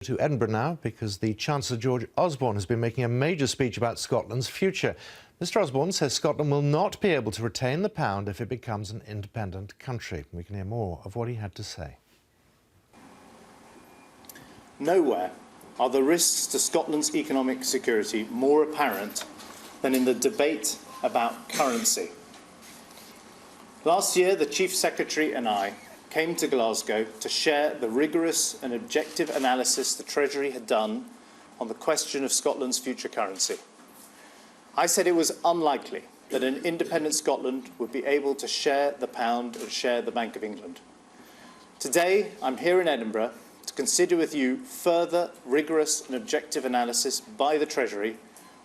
To Edinburgh now, because the Chancellor George Osborne has been making a major speech about Scotland's future. Mr Osborne says Scotland will not be able to retain the pound if it becomes an independent country. We can hear more of what he had to say. Nowhere are the risks to Scotland's economic security more apparent than in the debate about currency. Last year, the Chief Secretary and I came to Glasgow to share the rigorous and objective analysis the Treasury had done on the question of Scotland's future currency. I said it was unlikely that an independent Scotland would be able to share the pound and share the Bank of England. Today, I'm here in Edinburgh to consider with you further rigorous and objective analysis by the Treasury,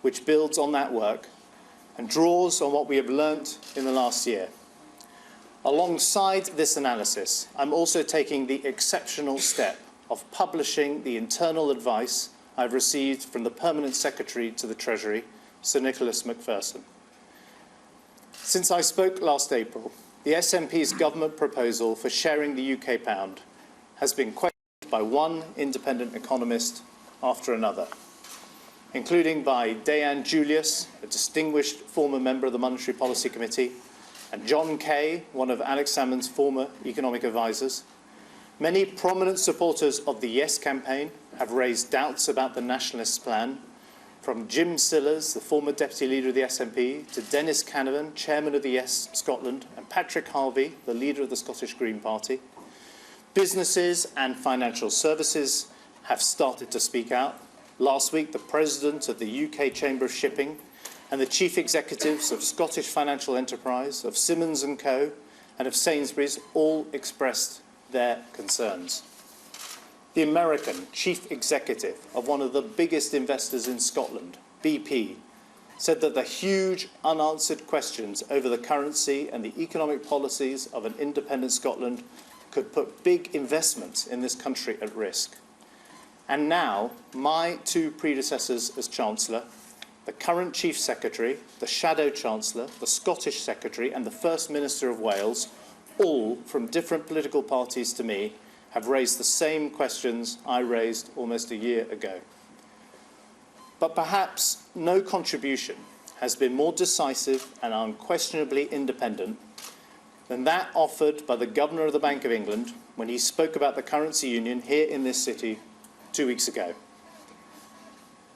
which builds on that work and draws on what we have learnt in the last year. Alongside this analysis, I'm also taking the exceptional step of publishing the internal advice I've received from the Permanent Secretary to the Treasury, Sir Nicholas Macpherson. Since I spoke last April, the SNP's government proposal for sharing the UK pound has been questioned by one independent economist after another, including by Diane Julius, a distinguished former member of the Monetary Policy Committee, and John Kay, one of Alex Salmond's former economic advisers. Many prominent supporters of the Yes campaign have raised doubts about the nationalist plan, from Jim Sillars, the former deputy leader of the SNP, to Dennis Canavan, chairman of the Yes Scotland, and Patrick Harvey, the leader of the Scottish Green Party. Businesses and financial services have started to speak out. Last week, the president of the UK Chamber of Shipping and the chief executives of Scottish Financial Enterprise, of Simmons & Co. and of Sainsbury's all expressed their concerns. The American chief executive of one of the biggest investors in Scotland, BP, said that the huge unanswered questions over the currency and the economic policies of an independent Scotland could put big investments in this country at risk. And now, my two predecessors as Chancellor, the current Chief Secretary, the Shadow Chancellor, the Scottish Secretary and the First Minister of Wales, all from different political parties to me, have raised the same questions I raised almost a year ago. But perhaps no contribution has been more decisive and unquestionably independent than that offered by the Governor of the Bank of England when he spoke about the currency union here in this city 2 weeks ago.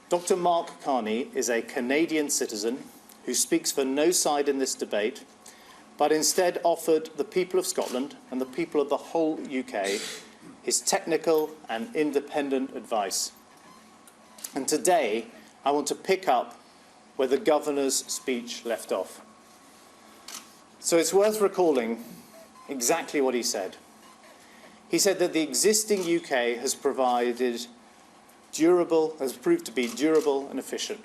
Dr. Mark Carney is a Canadian citizen who speaks for no side in this debate, but instead offered the people of Scotland and the people of the whole UK his technical and independent advice. And today, I want to pick up where the Governor's speech left off. So it's worth recalling exactly what he said. He said that the existing UK has proved to be durable and efficient.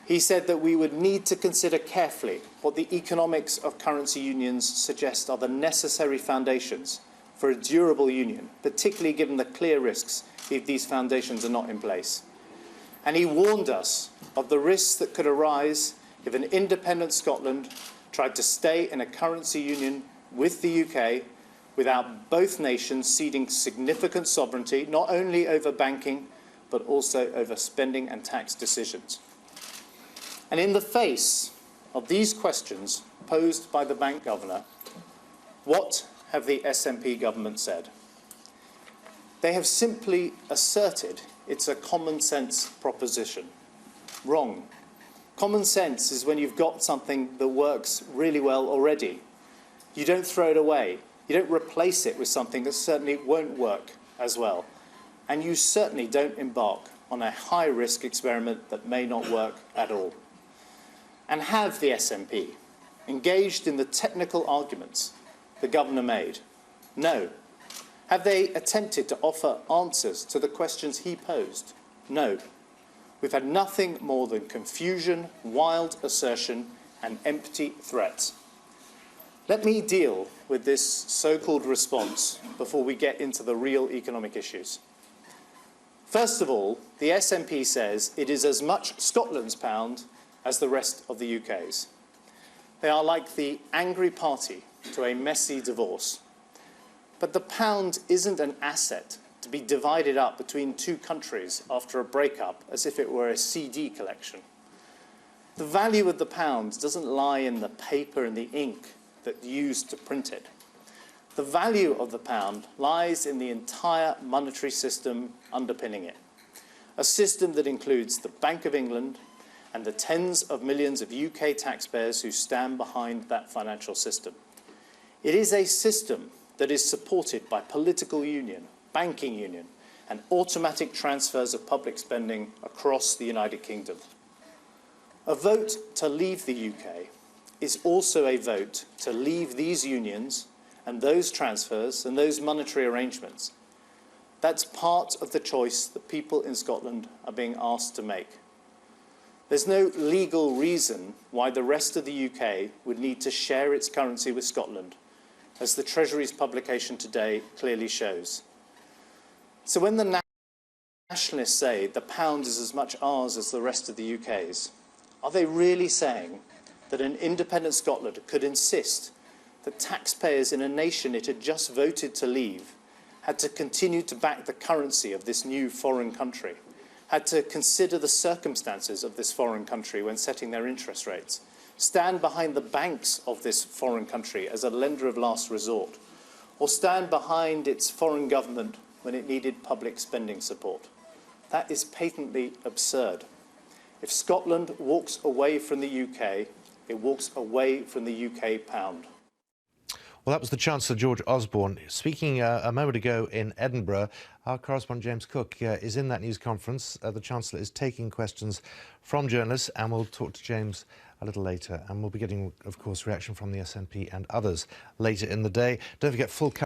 He said that we would need to consider carefully what the economics of currency unions suggest are the necessary foundations for a durable union, particularly given the clear risks if these foundations are not in place. And he warned us of the risks that could arise if an independent Scotland tried to stay in a currency union with the UK without both nations ceding significant sovereignty, not only over banking, but also over spending and tax decisions. And in the face of these questions posed by the Bank Governor, what have the SNP government said? They have simply asserted it's a common sense proposition. Wrong. Common sense is when you've got something that works really well already. You don't throw it away. You don't replace it with something that certainly won't work as well. And you certainly don't embark on a high-risk experiment that may not work at all. And have the SNP engaged in the technical arguments the Governor made? No. Have they attempted to offer answers to the questions he posed? No. We've had nothing more than confusion, wild assertion, and empty threats. Let me deal with this so-called response before we get into the real economic issues. First of all, the SNP says it is as much Scotland's pound as the rest of the UK's. They are like the angry party to a messy divorce. But the pound isn't an asset to be divided up between two countries after a breakup as if it were a CD collection. The value of the pound doesn't lie in the paper and the ink that used to print it. The value of the pound lies in the entire monetary system underpinning it, a system that includes the Bank of England and the tens of millions of UK taxpayers who stand behind that financial system. It is a system that is supported by political union, banking union, and automatic transfers of public spending across the United Kingdom. A vote to leave the UK is also a vote to leave these unions and those transfers and those monetary arrangements. That's part of the choice that people in Scotland are being asked to make. There's no legal reason why the rest of the UK would need to share its currency with Scotland, as the Treasury's publication today clearly shows. So when the nationalists say the pound is as much ours as the rest of the UK's, are they really saying that an independent Scotland could insist that taxpayers in a nation it had just voted to leave had to continue to back the currency of this new foreign country, had to consider the circumstances of this foreign country when setting their interest rates, stand behind the banks of this foreign country as a lender of last resort, or stand behind its foreign government when it needed public spending support? That is patently absurd. If Scotland walks away from the UK, it walks away from the UK pound. Well, that was the Chancellor George Osborne speaking a moment ago in Edinburgh. Our correspondent James Cook is in that news conference. The Chancellor is taking questions from journalists, and we'll talk to James a little later. And we'll be getting, of course, reaction from the SNP and others later in the day. Don't forget full